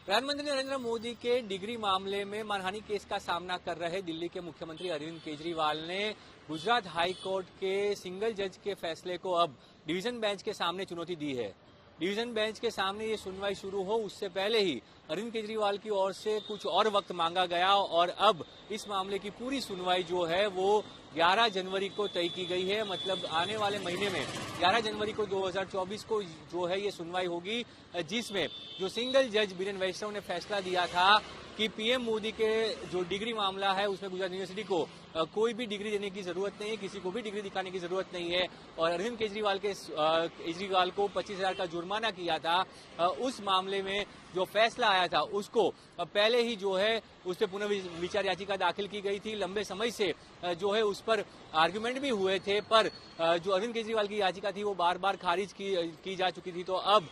प्रधानमंत्री नरेंद्र मोदी के डिग्री मामले में मानहानि केस का सामना कर रहे दिल्ली के मुख्यमंत्री अरविंद केजरीवाल ने गुजरात हाई कोर्ट के सिंगल जज के फैसले को अब डिवीजन बेंच के सामने चुनौती दी है। डिवीजन बेंच के सामने ये सुनवाई शुरू हो उससे पहले ही अरविंद केजरीवाल की ओर से कुछ और वक्त मांगा गया और अब इस मामले की पूरी सुनवाई जो है वो 11 जनवरी को तय की गई है। मतलब आने वाले महीने में 11 जनवरी को 2024 को जो है ये सुनवाई होगी, जिसमें जो सिंगल जज बीरेन वैष्णव ने फैसला दिया था कि पीएम मोदी के जो डिग्री मामला है उसमें गुजरात यूनिवर्सिटी को कोई भी डिग्री देने की जरूरत नहीं है, किसी को भी डिग्री दिखाने की जरूरत नहीं है और अरविंद केजरीवाल को 25,000 का जुर्माना किया था। उस मामले में जो फैसला आया था उसको पहले ही जो है उस पर पुनर्विचार याचिका दाखिल की गई थी। लंबे समय से जो है उस पर आर्गुमेंट भी हुए थे, पर जो अरविंद केजरीवाल की याचिका थी वो बार बार खारिज की जा चुकी थी। तो अब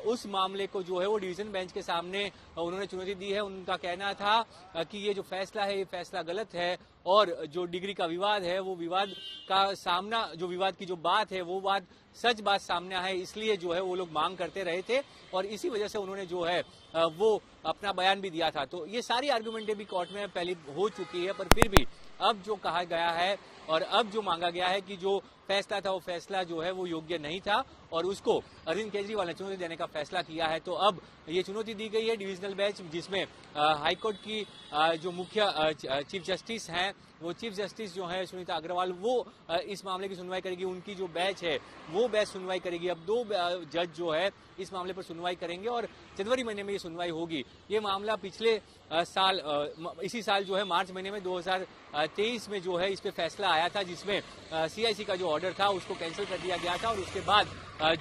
उस मामले को जो है वो डिवीजन बेंच के सामने उन्होंने चुनौती दी है। उनका कहना था कि ये जो फैसला है ये फैसला गलत है और जो डिग्री का विवाद है वो विवाद का सामना, जो विवाद की जो बात है वो बात सच बात सामने है, इसलिए जो है वो लोग मांग करते रहे थे और इसी वजह से उन्होंने जो है वो अपना बयान भी दिया था। तो ये सारी आर्गुमेंटें भी कोर्ट में पहले हो चुकी है, पर फिर भी अब जो कहा गया है और अब जो मांगा गया है कि जो फैसला था वो फैसला जो है वो योग्य नहीं था और उसको अरविंद केजरीवाल ने चुनौती देने का फैसला किया है। तो अब ये चुनौती दी गई है डिविजनल बेंच, जिसमें हाईकोर्ट की जो मुख्य चीफ जस्टिस हैं वो चीफ जस्टिस जो है सुनीता अग्रवाल वो इस मामले की सुनवाई करेगी। उनकी जो बेंच है वो बेंच सुनवाई करेगी। अब 2 जज जो है इस मामले पर सुनवाई करेंगे और जनवरी महीने में ये सुनवाई होगी। ये मामला पिछले साल इसी साल जो है मार्च महीने में 2023 में जो है इस पे फैसला आया था, जिसमें सीआईसी का जो ऑर्डर था उसको कैंसिल कर दिया गया था और उसके बाद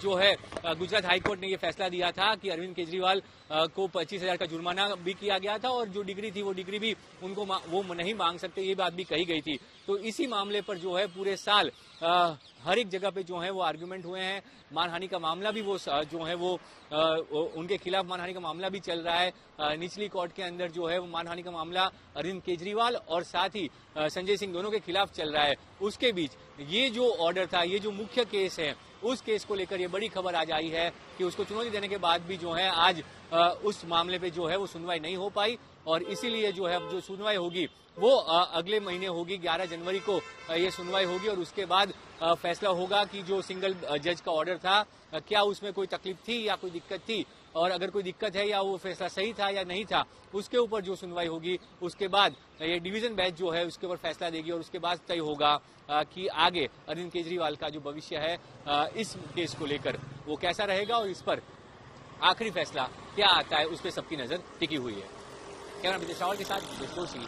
जो है गुजरात हाईकोर्ट ने ये फैसला दिया था कि अरविंद केजरीवाल को 25,000 का जुर्माना भी किया गया था और जो डिग्री थी वो डिग्री भी उनको वो नहीं मांग सकते, ये बात भी कही गई थी। तो इसी मामले पर जो है पूरे साल हर एक जगह पे जो है वो आर्गुमेंट हुए हैं। मानहानि का मामला भी वो जो है वो उनके खिलाफ मानहानि का मामला भी चल रहा है। निचली कोर्ट के अंदर जो है वो मानहानि का मामला अरविंद केजरीवाल और साथ ही संजय सिंह दोनों के खिलाफ चल रहा है। उसके बीच ये जो ऑर्डर था, ये जो मुख्य केस है, उस केस को लेकर ये बड़ी खबर आज आई है कि उसको चुनौती देने के बाद भी जो है आज उस मामले पे जो है वो सुनवाई नहीं हो पाई और इसीलिए जो है अब जो सुनवाई होगी वो अगले महीने होगी। 11 जनवरी को ये सुनवाई होगी और उसके बाद फैसला होगा कि जो सिंगल जज का ऑर्डर था क्या उसमें कोई तकलीफ थी या कोई दिक्कत थी, और अगर कोई दिक्कत है या वो फैसला सही था या नहीं था, उसके ऊपर जो सुनवाई होगी उसके बाद ये डिवीजन बेंच जो है उसके ऊपर फैसला देगी और उसके बाद तय होगा कि आगे अरविंद केजरीवाल का जो भविष्य है इस केस को लेकर वो कैसा रहेगा और इस पर आखिरी फैसला क्या आता है उस पर सबकी नजर टिकी हुई है। कैमरा विजय के साथ जोशी।